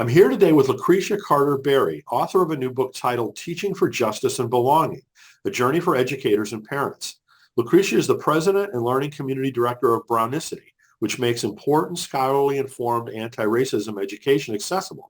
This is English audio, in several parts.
I'm here today with Lucretia Berry, author of a new book titled Teaching for Justice and Belonging, A Journey for Educators and Parents. Lucretia is the president and learning community director of Brownicity, which makes important scholarly informed anti-racism education accessible.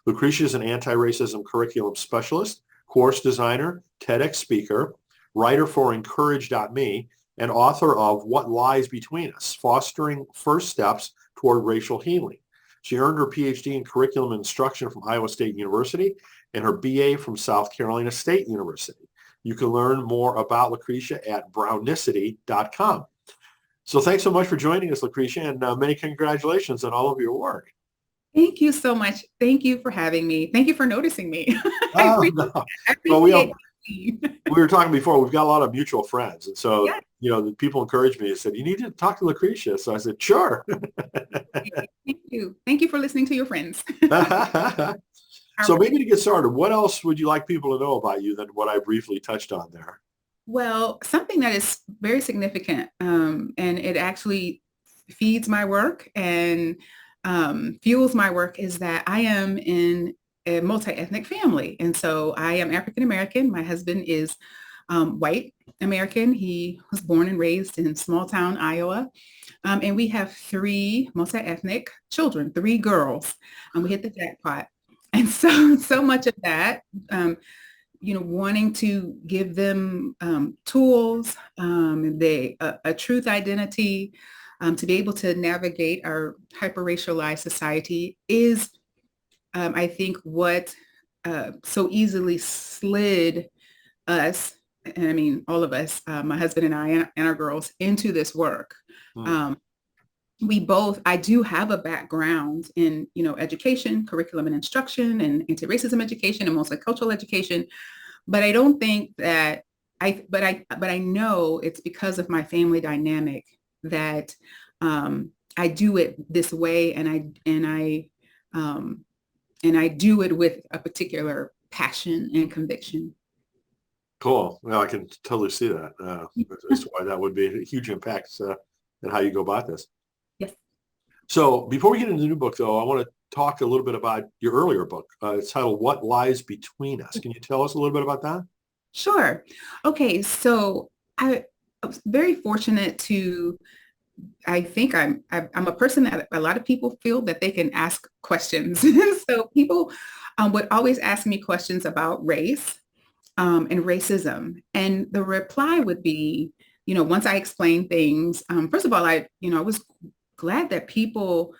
Lucretia is an anti-racism curriculum specialist, course designer, TEDx speaker, writer for Encourage.me, and author of What Lies Between Us, Fostering First Steps Toward Racial Healing. She earned her PhD in curriculum instruction from Iowa State University and her BA from South Carolina State University. You can learn more about Lucretia at brownicity.com. So thanks so much for joining us, Lucretia, and many congratulations on all of your work. Thank you so much. Thank you for having me. Thank you for noticing me. I Oh, appreciate, no. I Well, appreciate it. we were talking before, we've got a lot of mutual friends. And so, Yeah, the people encouraged me and said, you need to talk to Lucretia. So I said, sure. thank you. Thank you for listening to your friends. All So right. maybe to get started, what else would you like people to know about you than what I briefly touched on there? Well, something that is very significant, and it actually feeds my work and fuels my work is that I am in a multi-ethnic family. And so I am African American. My husband is white American. He was born and raised in small town Iowa. And we have three multi-ethnic children, three girls, and we hit the jackpot. And so much of that, wanting to give them tools, a truth identity, to be able to navigate our hyper-racialized society is, I think, what so easily slid us, and I mean all of us, my husband and I and our girls, into this work. Hmm. Um, I do have a background in, education, curriculum and instruction and anti-racism education and multicultural education, but I don't think that but I know it's because of my family dynamic that I do it this way, um, and I do it with a particular passion and conviction. Cool. Well, I can totally see that. As to why that would be a huge impact in how you go about this. Yes. So before we get into the new book, though, I want to talk a little bit about your earlier book. It's titled What Lies Between Us. Can you tell us a little bit about that? Sure. Okay. So I was very fortunate to, I think I'm a person that a lot of people feel that they can ask questions. So people would always ask me questions about race and racism. And the reply would be, once I explain things, first of all, I was glad that people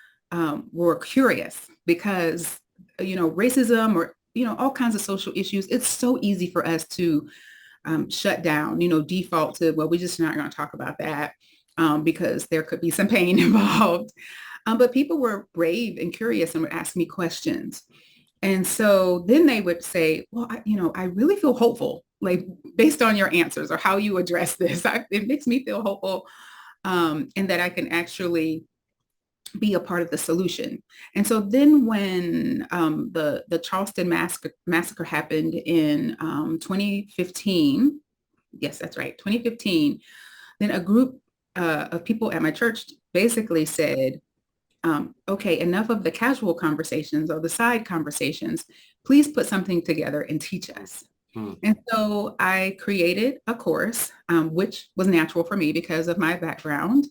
were curious because, racism or, all kinds of social issues, it's so easy for us to shut down, default to, well, we're just not going to talk about that because there could be some pain involved. But people were brave and curious and would ask me questions. And so then they would say, well, I really feel hopeful, like based on your answers or how you address this. It makes me feel hopeful, and that I can actually be a part of the solution. And so then when the Charleston massacre happened in 2015, yes, that's right, 2015, then a group of people at my church basically said, okay, enough of the casual conversations or the side conversations. Please put something together and teach us. Hmm. And so I created a course, which was natural for me because of my background.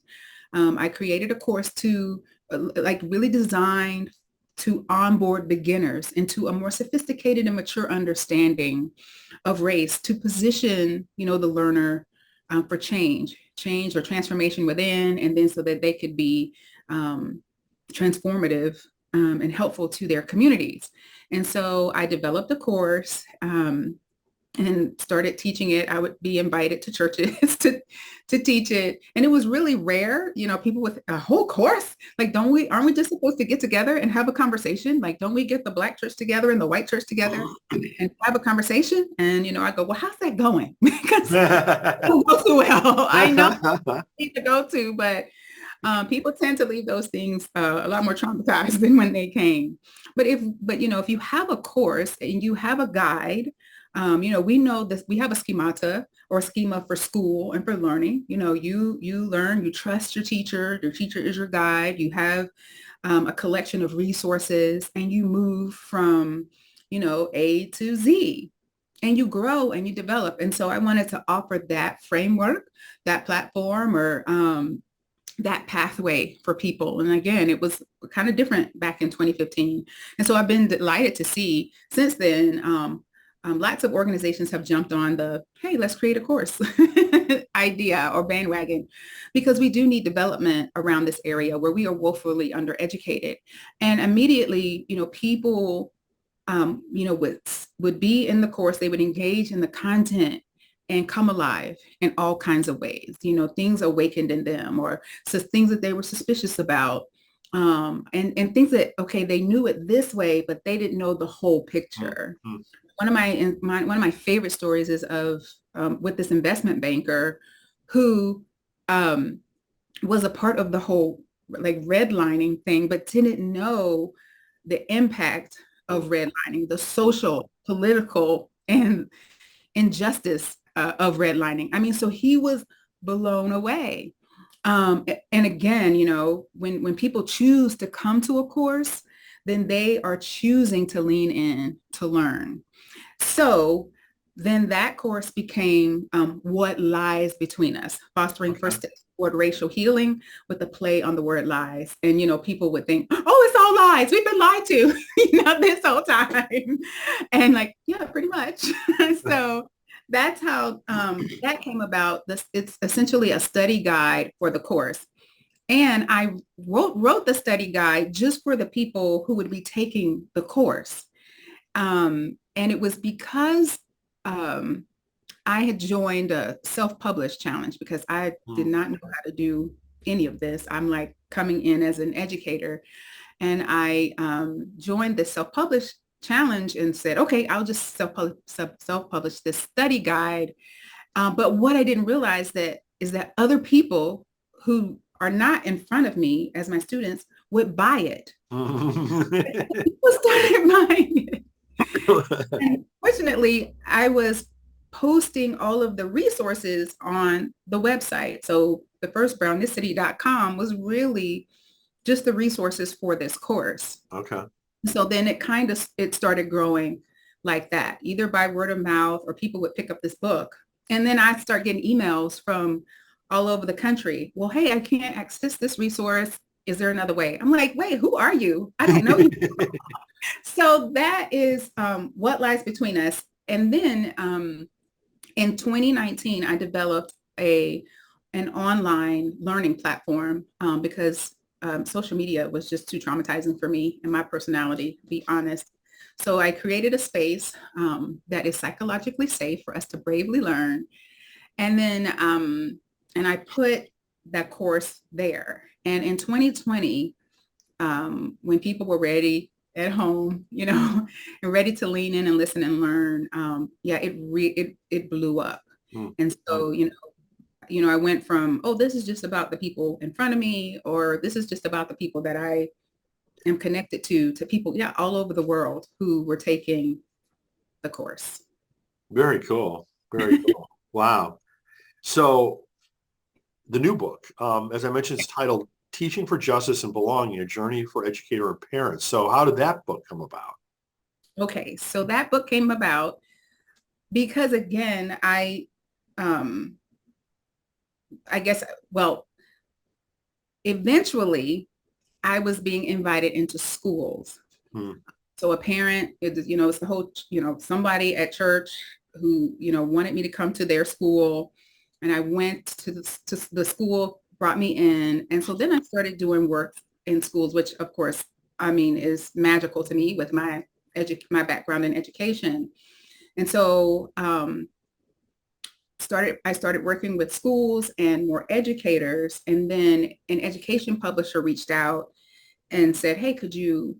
I created a course to like really designed to onboard beginners into a more sophisticated and mature understanding of race to position, the learner for change or transformation within, and then so that they could be transformative and helpful to their communities. And so I developed a course and started teaching it. I would be invited to churches to teach it. And it was really rare, people with a whole course, like, aren't we just supposed to get together and have a conversation? Like, don't we get the Black church together and the white church together and have a conversation? And, I go, well, how's that going? Because it don't go too well. I know I need to go to, but people tend to leave those things a lot more traumatized than when they came. If you have a course and you have a guide, we know that we have a schemata or a schema for school and for learning. You learn, you trust your teacher is your guide. You have a collection of resources, and you move from, A to Z, and you grow and you develop. And so I wanted to offer that framework, that platform, or that pathway for people. And again, it was kind of different back in 2015. And so I've been delighted to see since then, lots of organizations have jumped on the, hey, let's create a course idea or bandwagon, because we do need development around this area where we are woefully undereducated. And immediately, people, would be in the course, they would engage in the content and come alive in all kinds of ways. Things awakened in them, or so things that they were suspicious about, and things that, okay, they knew it this way, but they didn't know the whole picture. Mm-hmm. One of my favorite stories is of with this investment banker who was a part of the whole like redlining thing, but didn't know the impact of redlining, the social, political, and injustice of redlining. I mean, so he was blown away. And again, when people choose to come to a course, then they are choosing to lean in to learn. So then that course became What Lies Between Us, Fostering Okay. First Steps Toward Racial Healing, with a play on the word lies. And, people would think, oh, it's all lies. We've been lied to, this whole time. And like, yeah, pretty much. So that's how that came about. It's essentially a study guide for the course. And I wrote the study guide just for the people who would be taking the course. And it was because I had joined a self-published challenge, because I did not know how to do any of this. I'm like coming in as an educator, and I joined the self-published challenge and said, okay, I'll just self-publish this study guide. But what I didn't realize is that other people who are not in front of me as my students would buy it. People started buying it. And fortunately, I was posting all of the resources on the website. So the first brownicity.com was really just the resources for this course. Okay. So then it started growing like that, either by word of mouth, or people would pick up this book. And then I start getting emails from all over the country. Well, hey, I can't access this resource. Is there another way? I'm like, wait, who are you? I don't know you. So that is What Lies Between Us. And then in 2019, I developed an online learning platform because social media was just too traumatizing for me and my personality, to be honest. So I created a space that is psychologically safe for us to bravely learn. And then and I put that course there. And in 2020, when people were ready at home, and ready to lean in and listen and learn, it blew up. And so, I went from, oh, this is just about the people in front of me, or this is just about the people that I am connected to people, all over the world who were taking the course. Very cool. Very cool. Wow. So the new book, as I mentioned, is titled Teaching for Justice and Belonging, A Journey for Educator and Parents. So how did that book come about? Okay, so that book came about because, again, I guess, well, eventually I was being invited into schools. So a parent, it's the whole, somebody at church who, wanted me to come to their school. And I went to the school, brought me in. And so then I started doing work in schools, which of course, is magical to me with my background in education. And so I started working with schools and more educators. And then an education publisher reached out and said, hey, could you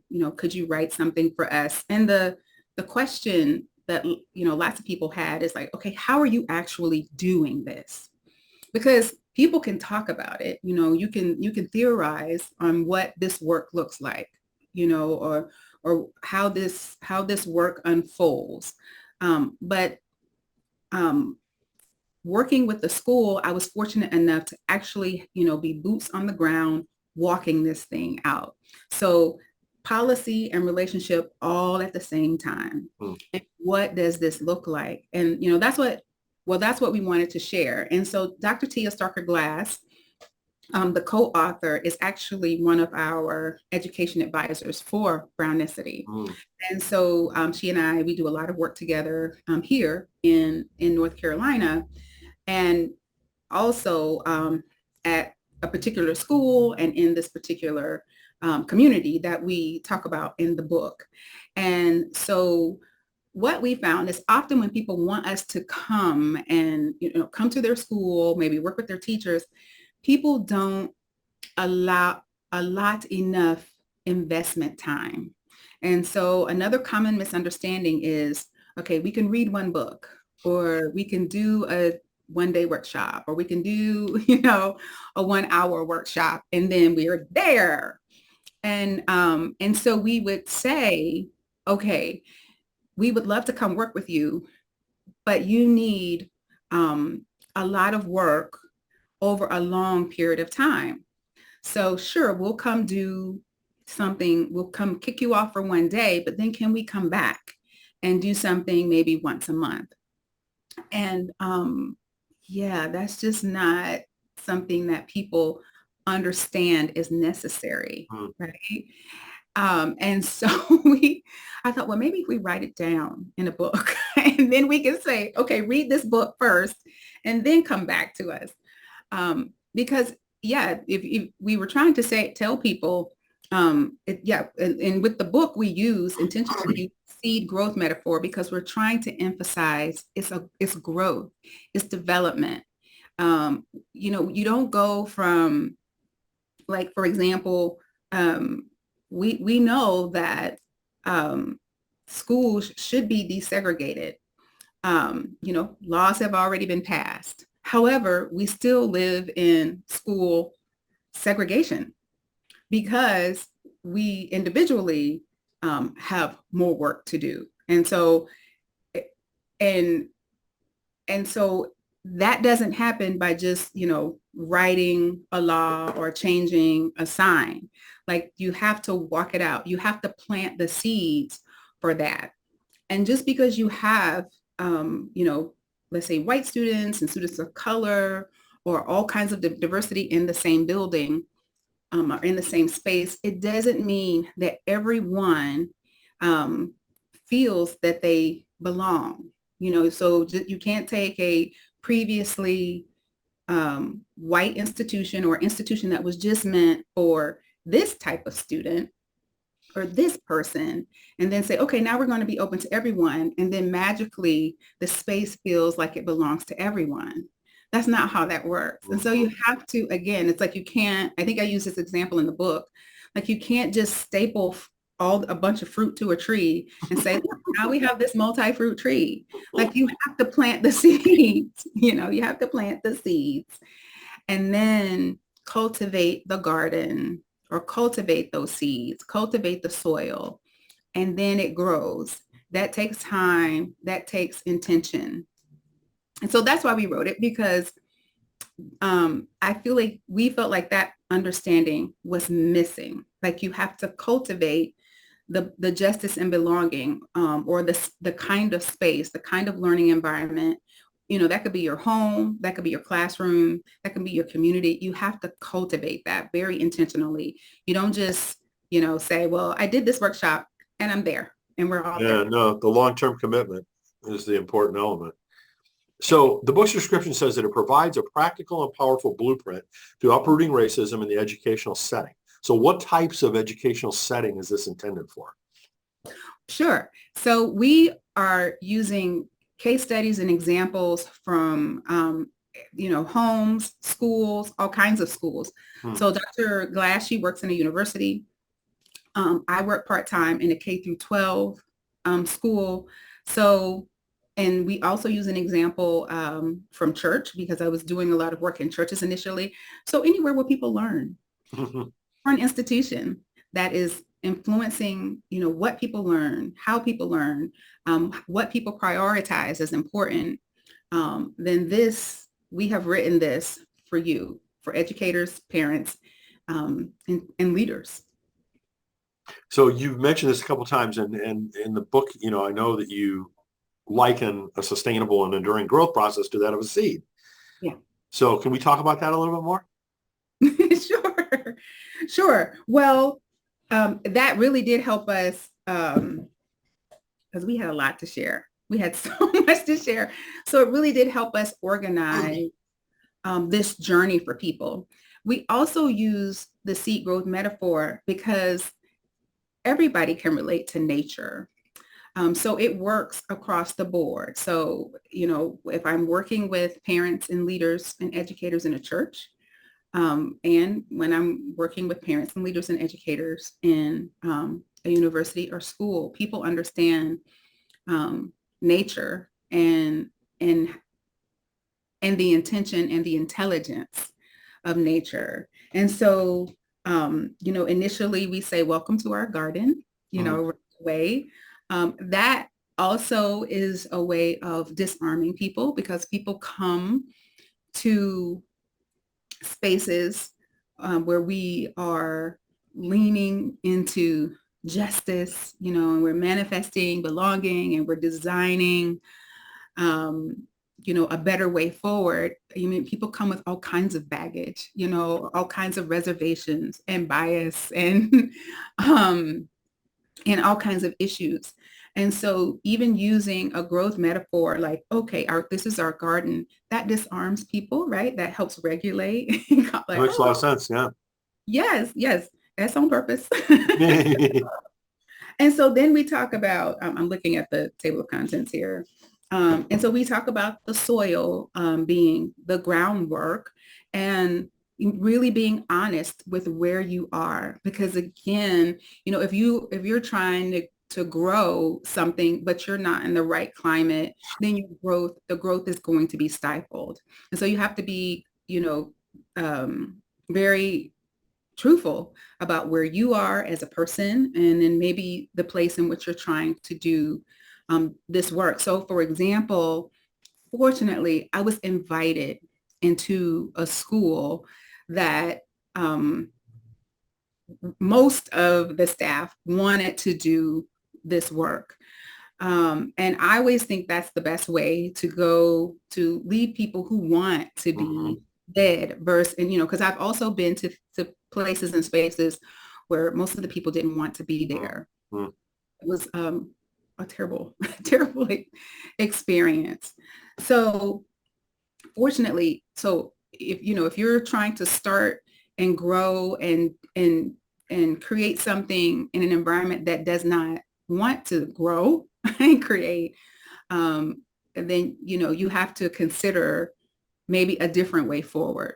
write something for us? And the question that, lots of people had is like, okay, how are you actually doing this? Because people can talk about it, you can theorize on what this work looks like, or how this work unfolds. But working with the school, I was fortunate enough to actually, be boots on the ground walking this thing out. So policy and relationship all at the same time. Mm. And what does this look like? And, that's what we wanted to share. And so Dr. Tia Starker Glass, the co-author, is actually one of our education advisors for Brownicity. Mm. And so she and I, we do a lot of work together here in North Carolina, and also at a particular school and in this particular community that we talk about in the book. And so what we found is often when people want us to come and, come to their school, maybe work with their teachers, people don't allow a lot enough investment time. And so another common misunderstanding is, okay, we can read one book, or we can do a one-day workshop, or we can do, a 1-hour workshop, and then we're there. And so we would say, okay, we would love to come work with you, but you need a lot of work over a long period of time. So sure, we'll come do something, we'll come kick you off for one day, but then can we come back and do something maybe once a month? And yeah, that's just not something that people understand is necessary, right? And so I thought, well, maybe if we write it down in a book and then we can say, okay, read this book first and then come back to us. Because yeah, if we were trying to tell people, and with the book we intentionally use seed growth metaphor because we're trying to emphasize it's growth, it's development. You don't go from, like, for example, we know that schools should be desegregated. Laws have already been passed. However, we still live in school segregation because we individually have more work to do. And so that doesn't happen by just, writing a law or changing a sign. Like, you have to walk it out. You have to plant the seeds for that. And just because you have, let's say white students and students of color or all kinds of diversity in the same building or in the same space, it doesn't mean that everyone feels that they belong. So you can't take a previously white institution or institution that was just meant for this type of student or this person, and then say, okay, now we're going to be open to everyone. And then magically the space feels like it belongs to everyone. That's not how that works. And so you have to, again, it's like you can't, I think I use this example in the book, like you can't just staple a bunch of fruit to a tree and say, now we have this multi-fruit tree. Like, you have to plant the seeds, you have to plant the seeds and then cultivate the garden, or cultivate those seeds, cultivate the soil, and then it grows. That takes time, that takes intention. And so that's why we wrote it, because I feel like we felt like that understanding was missing. Like, you have to cultivate the justice and belonging, or the kind of space, the kind of learning environment. That could be your home, that could be your classroom, that can be your community. You have to cultivate that very intentionally. You don't just, say, well, I did this workshop and I'm there and we're all there. No, the long-term commitment is the important element. So the book's description says that it provides a practical and powerful blueprint to uprooting racism in the educational setting. So what types of educational setting is this intended for? Sure. So we are using case studies and examples from, homes, schools, all kinds of schools. So Dr. Glass, she works in a university. I work part-time in a K through 12 school. So, and we also use an example from church, because I was doing a lot of work in churches initially. So anywhere where people learn, or an institution that is influencing, what people learn, how people learn, what people prioritize as important, then we have written this for you, for educators, parents, and leaders. So you've mentioned this a couple of times, and in the book, I know that you liken a sustainable and enduring growth process to that of a seed. Yeah. So can we talk about that a little bit more? Sure. Sure. Well, that really did help us because we had a lot to share. We had so much to share. So it really did help us organize this journey for people. We also use the seed growth metaphor because everybody can relate to nature. So it works across the board. So, if I'm working with parents and leaders and educators in a church, and when I'm working with parents and leaders and educators in a university or school, people understand nature and and the intention and the intelligence of nature. And so, initially we say, welcome to our garden, right away. That also is a way of disarming people because people come to spaces where we are leaning into justice, and we're manifesting belonging and we're designing a better way forward. I mean, people come with all kinds of baggage, all kinds of reservations and bias um, and all kinds of issues. And so even using a growth metaphor, like, okay, this is our garden, that disarms people, right? That helps regulate. That Like, makes a lot of sense. Yeah. yes, yes, that's on purpose. And so then we talk about, I'm looking at the table of contents here. And so we talk about the soil being the groundwork and really being honest with where you are. Because again, if you're trying to grow something, but you're not in the right climate, then the growth is going to be stifled. And so you have to be, very truthful about where you are as a person and then maybe the place in which you're trying to do this work. So for example, fortunately, I was invited into a school that most of the staff wanted to do this work. And I always think that's the best way to go to lead people who want to be led versus, and, because I've also been to places and spaces where most of the people didn't want to be there. Mm-hmm. It was a terrible, terrible experience. So fortunately, if you're trying to start and grow and create something in an environment that does not want to grow and create, and then, you have to consider maybe a different way forward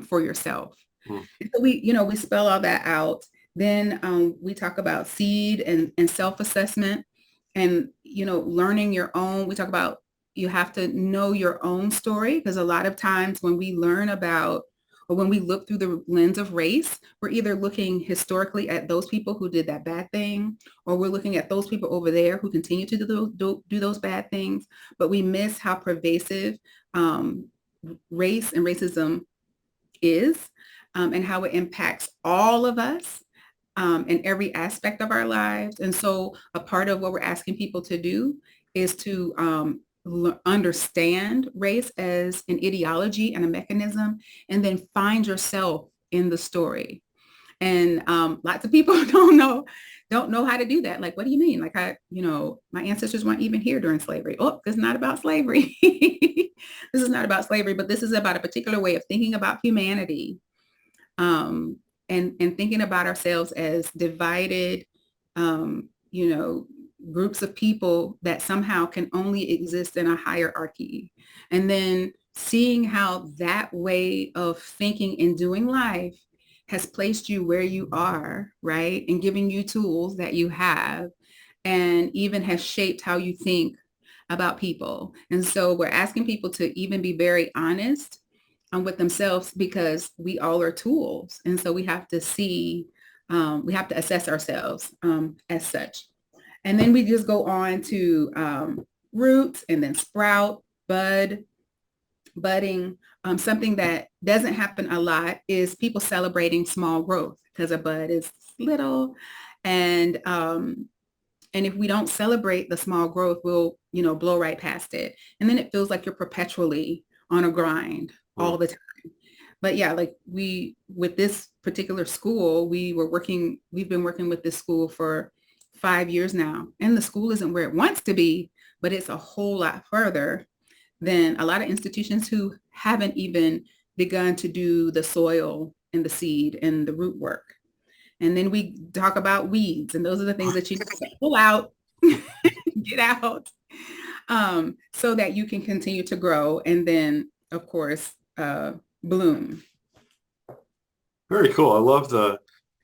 for yourself. So we spell all that out. Then we talk about seed and self-assessment and, learning your own. We talk about you have to know your own story because a lot of times when we learn about or when we look through the lens of race, we're either looking historically at those people who did that bad thing, or we're looking at those people over there who continue to do those bad things, but we miss how pervasive race and racism is and how it impacts all of us in every aspect of our lives. And so a part of what we're asking people to do is to understand race as an ideology and a mechanism, and then find yourself in the story. And lots of people don't know how to do that. Like, what do you mean? Like, my ancestors weren't even here during slavery. Oh, this is not about slavery. This is not about slavery, but this is about a particular way of thinking about humanity and thinking about ourselves as divided, groups of people that somehow can only exist in a hierarchy. And then seeing how that way of thinking and doing life has placed you where you are, right? And giving you tools that you have, and even has shaped how you think about people. And so we're asking people to even be very honest with themselves because we all are tools. And so we have to we have to assess ourselves as such. And then we just go on to root and then sprout, bud, budding. Something that doesn't happen a lot is people celebrating small growth because a bud is little. And and if we don't celebrate the small growth, we'll, blow right past it. And then it feels like you're perpetually on a grind all Mm. the time. But yeah, like with this particular school, we've been working with this school for 5 years now. And the school isn't where it wants to be, but it's a whole lot further than a lot of institutions who haven't even begun to do the soil and the seed and the root work. And then we talk about weeds, and those are the things that you pull out, get out, so that you can continue to grow and then, of course, bloom. Very cool. I love the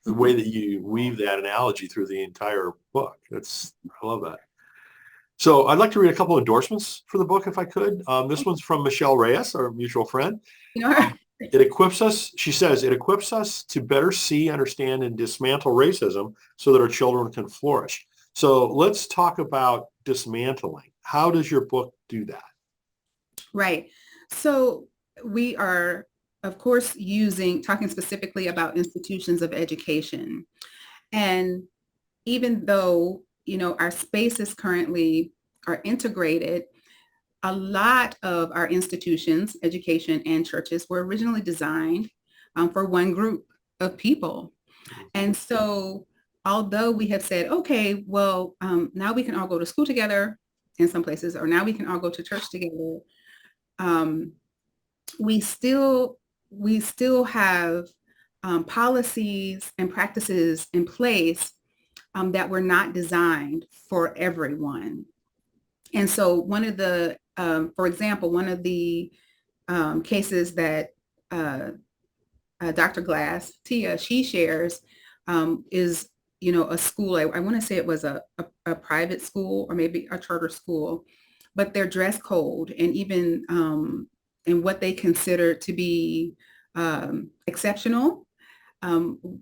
way that you weave that analogy through the entire book. I love that. So I'd like to read a couple endorsements for the book if I could. This one's from Michelle Reyes, our mutual friend. You know, It equips us, she says, it equips us to better see, understand, and dismantle racism so that our children can flourish. So let's talk about dismantling. How does your book do that? right. So we are, of course, talking specifically about institutions of education. And even though, our spaces currently are integrated, a lot of our institutions, education and churches, were originally designed for one group of people. And so although we have said, okay, well, now we can all go to school together in some places, or now we can all go to church together, um, we still have policies and practices in place that were not designed for everyone. And so for example, one of the cases that Dr. Glass, Tia, she shares is, a school. I want to say it was a private school or maybe a charter school, but their dress code and even and what they considered to be exceptional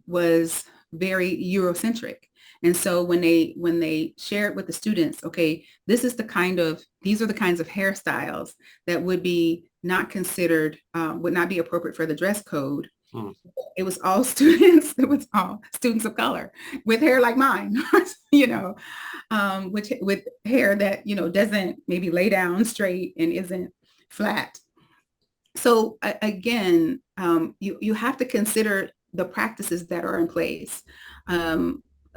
was very Eurocentric. And so when they share it with the students, okay, these are the kinds of hairstyles that would be not considered, would not be appropriate for the dress code. Hmm. It was all students, it was all students of color with hair like mine, which with hair that, doesn't maybe lay down straight and isn't flat. So again, you have to consider the practices that are in place.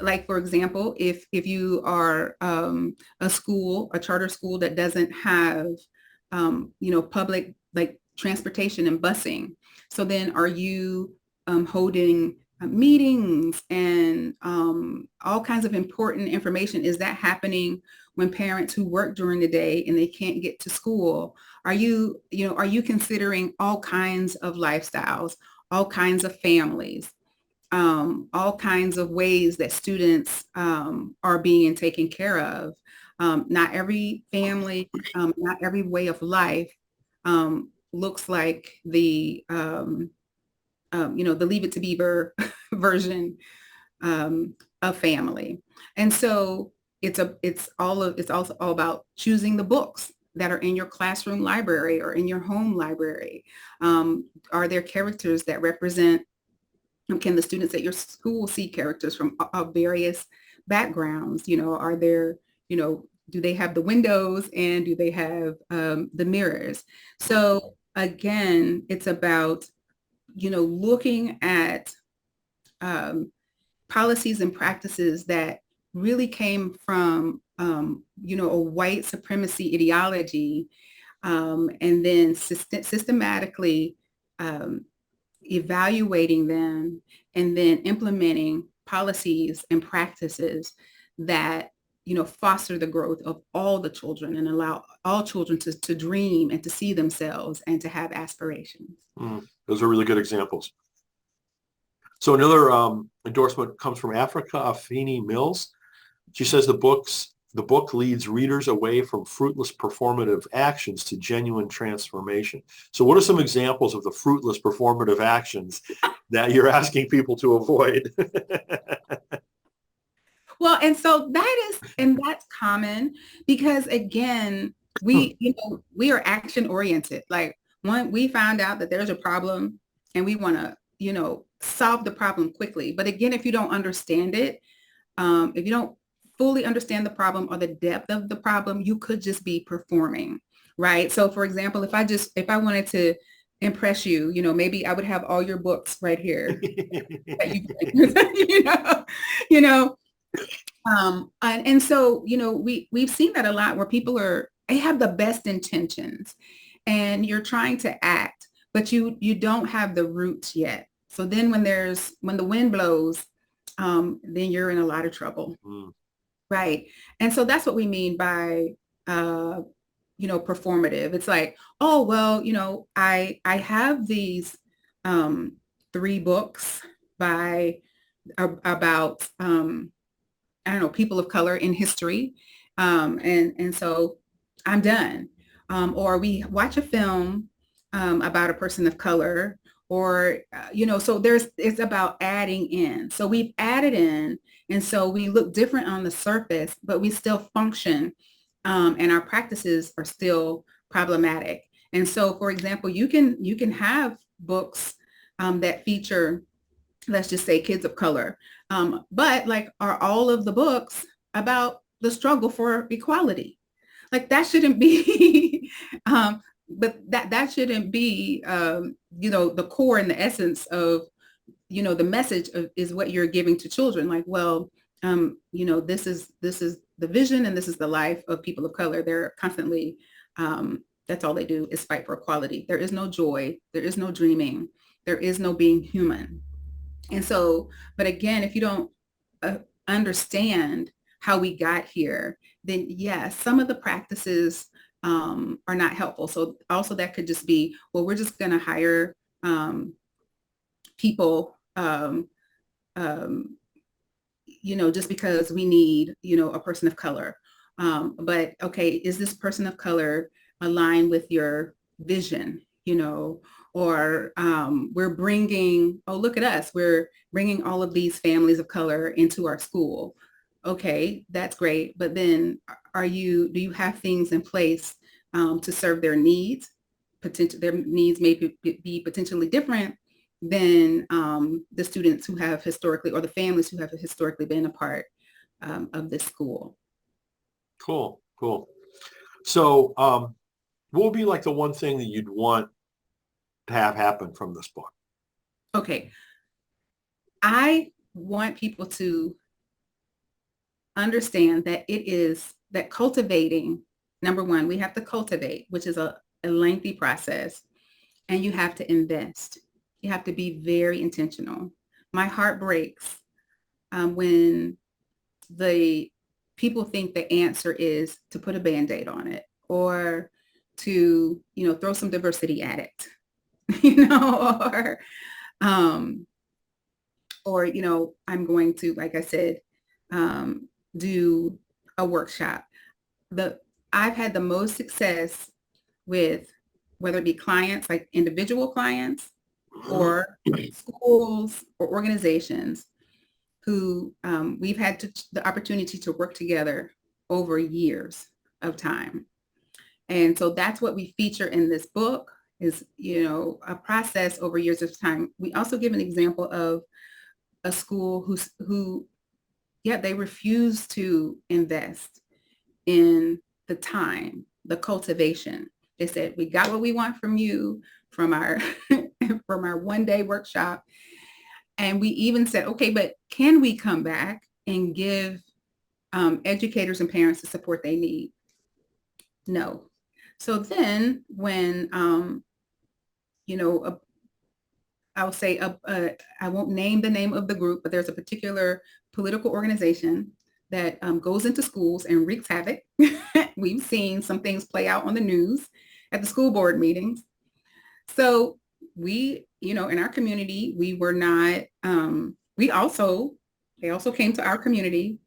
Like, for example, if you are a charter school that doesn't have, public like transportation and busing. So then are you holding meetings and all kinds of important information? Is that happening when parents who work during the day and they can't get to school? Are you considering all kinds of lifestyles, all kinds of families, all kinds of ways that students are being taken care of? Not every family, not every way of life looks like the Leave It to Beaver version of family. And so it's also all about choosing the books that are in your classroom library or in your home library. Are there characters that represent, can the students at your school see characters from various backgrounds? Are there, do they have the windows and do they have the mirrors? So again, it's about, looking at policies and practices that really came from, a white supremacy ideology, and then systematically evaluating them and then implementing policies and practices that, foster the growth of all the children and allow all children to dream and to see themselves and to have aspirations. Those are really good examples. So another endorsement comes from Africa Afeni Mills. She says the book leads readers away from fruitless performative actions to genuine transformation. So what are some examples of the fruitless performative actions that you're asking people to avoid? Well, and so that's common because again, we are action oriented. Like One, we found out that there's a problem and we want to, solve the problem quickly. But again, if you don't understand it, if you don't fully understand the problem or the depth of the problem, you could just be performing, right? So for example, if I wanted to impress you, maybe I would have all your books right here. you know, you know, and so, we've seen that a lot where they have the best intentions and you're trying to act, but you don't have the roots yet. So then when the wind blows, then you're in a lot of trouble. Mm. Right. And so that's what we mean by, performative. It's like, oh, well, I have these, 3 books by, about, I don't know, people of color in history. And so I'm done. Or we watch a film, about a person of color, or, so it's about adding in. So we've added in, and so we look different on the surface, but we still function, and our practices are still problematic. And so, for example, you can have books, that feature, let's just say, kids of color, but like, are all of the books about the struggle for equality? Like that shouldn't be, but that shouldn't be, the core and the essence of, the message is what you're giving to children. Like, well, this is the vision and this is the life of people of color. They're constantly, that's all they do is fight for equality. There is no joy. There is no dreaming. There is no being human. And so, but again, if you don't, understand how we got here, then yes, some of the practices, are not helpful. So also that could just be, well, we're just going to hire, people, just because we need, a person of color. But okay, is this person of color aligned with your vision, or, we're bringing, oh, look at us, we're bringing all of these families of color into our school. Okay, that's great. But then do you have things in place, to serve their needs? Their needs may be potentially different than, the students who have historically, or the families who have historically been a part, of this school. Cool. So what would be like the one thing that you'd want to have happen from this book? Okay. I want people to understand that that cultivating, number one, we have to cultivate, which is a lengthy process, and you have to invest. You have to be very intentional. My heart breaks, when the people think the answer is to put a Band-Aid on it, or to, throw some diversity at it, or, I'm going to, like I said, do a workshop. I've had the most success with, whether it be clients, like individual clients, or schools or organizations who, we've had the opportunity to work together over years of time. And so that's what we feature in this book is, a process over years of time. We also give an example of a school who they refuse to invest in the time, the cultivation. They said, we got what we want from you from our from our one-day workshop. And we even said, okay, but can we come back and give, educators and parents the support they need? No. So then when, I'll say, I won't name the name of the group, but there's a particular political organization that, goes into schools and wreaks havoc. We've seen some things play out on the news at the school board meetings. So we, in our community, we were not, they also came to our community.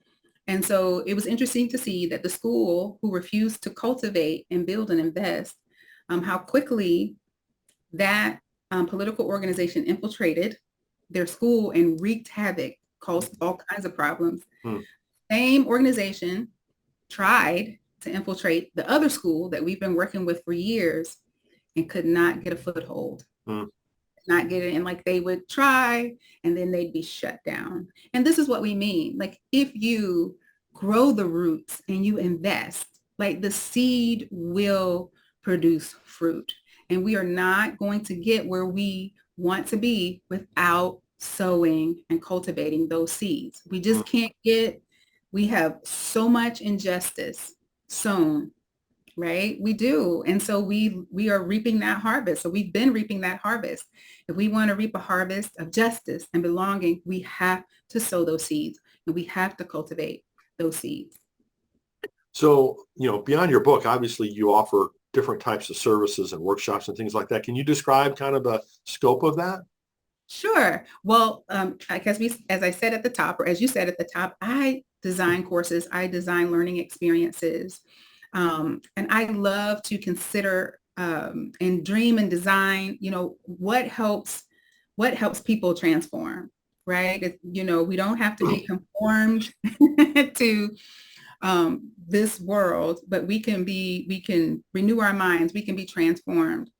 And so it was interesting to see that the school who refused to cultivate and build and invest, how quickly that, political organization infiltrated their school and wreaked havoc, caused all kinds of problems. Same organization tried to infiltrate the other school that we've been working with for years and could not get a foothold, mm, not get it. And like they would try and then they'd be shut down. And this is what we mean. Like if you grow the roots and you invest, like the seed will produce fruit. And we are not going to get where we want to be without sowing and cultivating those seeds. We mm. just can't get, we have so much injustice sown, right? We do. And so we are reaping that harvest. So we've been reaping that harvest. If we want to reap a harvest of justice and belonging, we have to sow those seeds and we have to cultivate those seeds. So, beyond your book, obviously you offer different types of services and workshops and things like that. Can you describe kind of the scope of that? Sure. Well, I guess as I said at the top, or as you said at the top, I design courses, I design learning experiences. And I love to consider and dream and design, what helps people transform, right? We don't have to be conformed to this world, but we can renew our minds, we can be transformed.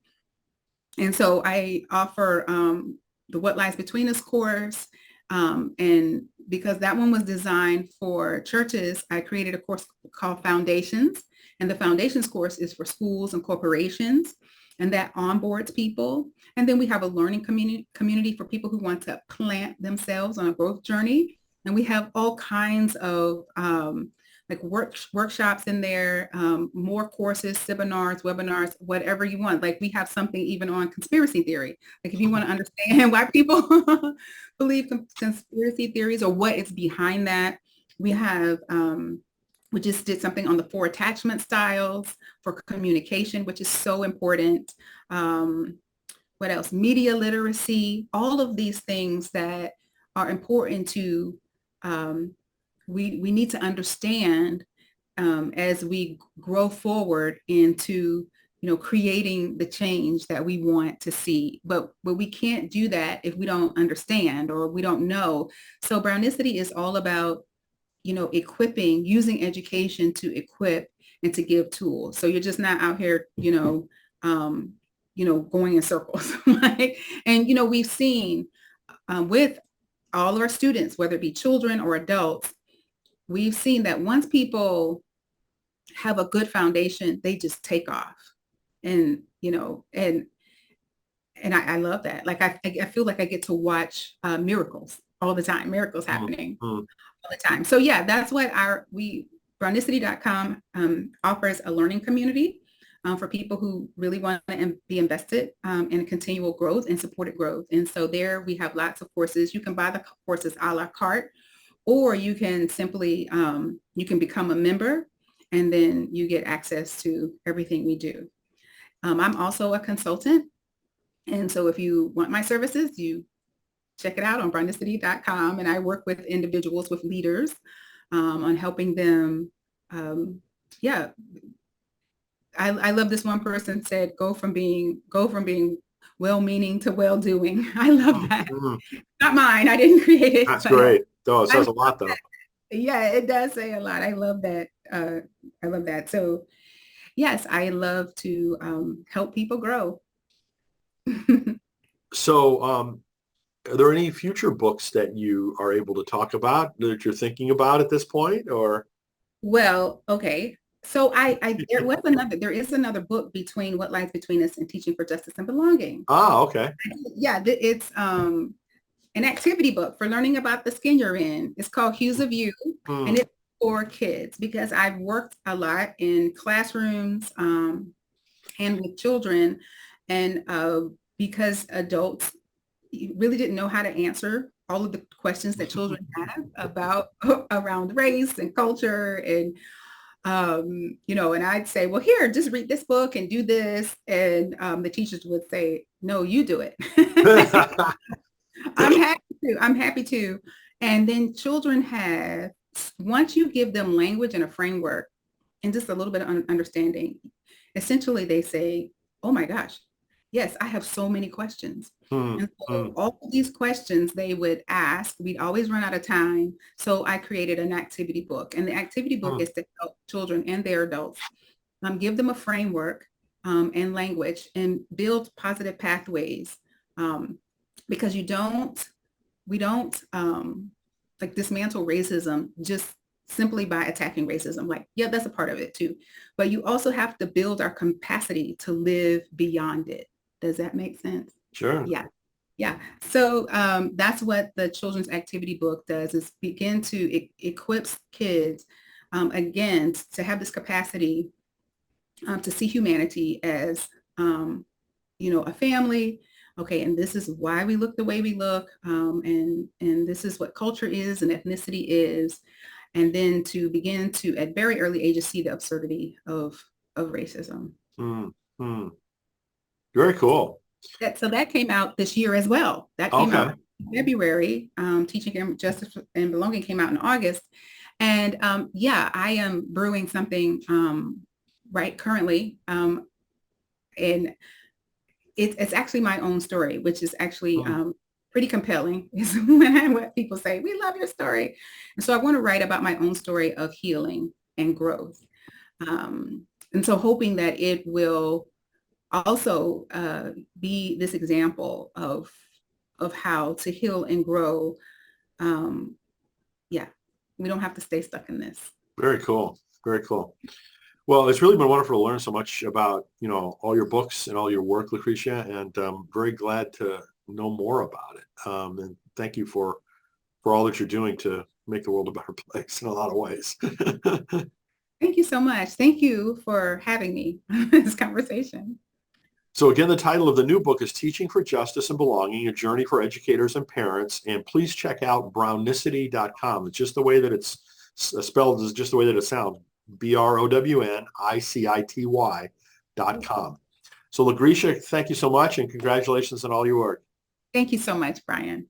And so I offer the What Lies Between Us course. And because that one was designed for churches, I created a course called Foundations. And the Foundations course is for schools and corporations, and that onboards people. And then we have a learning community for people who want to plant themselves on a growth journey. And we have all kinds of like workshops in there, more courses, seminars, webinars, whatever you want. Like we have something even on conspiracy theory. Like if you want to understand why people believe conspiracy theories or what is behind that, we have, we just did something on the 4 attachment styles for communication, which is so important. What else? Media literacy, all of these things that are important to, we need to understand as we grow forward into, creating the change that we want to see. But we can't do that if we don't understand or we don't know. So Brownicity is all about, equipping, using education to equip and to give tools. So you're just not out here, going in circles. Right? And, we've seen with all our students, whether it be children or adults, we've seen that once people have a good foundation, they just take off. And, and I love that. Like, I feel like I get to watch miracles all the time, miracles happening Mm-hmm. all the time. So yeah, that's what Brownicity.com offers a learning community for people who really want to be invested in continual growth and supported growth. And so there we have lots of courses. You can buy the courses a la carte, or you can simply, you can become a member and then you get access to everything we do. I'm also a consultant. And so if you want my services, you check it out on brownicity.com. And I work with individuals, with leaders on helping them. Yeah. I love this one person said, go from being well-meaning to well-doing. I love that. Mm-hmm. Not mine. I didn't create it. That's great. Oh, it says a lot though. Yeah, it does say a lot. I love that. I love that. So yes, I love to help people grow. So, are there any future books that you are able to talk about that you're thinking about at this point, or? Well, okay. So there is another book between What Lies Between Us and Teaching for Justice and Belonging. Ah, okay. Yeah, it's an activity book for learning about the skin you're in. It's called Hues of You, and it's for kids because I've worked a lot in classrooms and with children, and because adults really didn't know how to answer all of the questions that children have about around race and culture and and I'd say, well, here, just read this book and do this. And the teachers would say, no, you do it. I'm happy to. And then children have, once you give them language and a framework and just a little bit of understanding, essentially they say, oh my gosh, yes, I have so many questions. And so all of these questions they would ask, we'd always run out of time. So I created an activity book. And the activity book is to help children and their adults give them a framework and language and build positive pathways, um, because we don't like dismantle racism just simply by attacking racism. Like, yeah, that's a part of it too. But you also have to build our capacity to live beyond it. Does that make sense? Sure. Yeah. Yeah. So that's what the children's activity book does, is begin to equips kids, again, to have this capacity to see humanity as, a family. Okay, and this is why we look the way we look, and this is what culture is and ethnicity is, and then to begin to, at very early ages, see the absurdity of racism. Mm, mm. Very cool. So that came out this year as well. That came Okay. out in February. Teaching and Justice and Belonging came out in August. And yeah, I am brewing something right currently. And it's actually my own story, which is actually Mm. pretty compelling, is what people say, we love your story. And so I want to write about my own story of healing and growth. And so hoping that it will also be this example of how to heal and grow. Um, yeah, we don't have to stay stuck in this. Very cool. Very cool. Well, it's really been wonderful to learn so much about, all your books and all your work, Lucretia, and I'm very glad to know more about it. And thank you for all that you're doing to make the world a better place in a lot of ways. Thank you so much. Thank you for having me on this conversation. So again, the title of the new book is Teaching for Justice and Belonging, A Journey for Educators and Parents. And please check out brownicity.com. It's just the way that it's spelled, is just the way that it sounds. BROWNICITY.com. So Lucretia, thank you so much and congratulations on all your work. Thank you so much, Brian.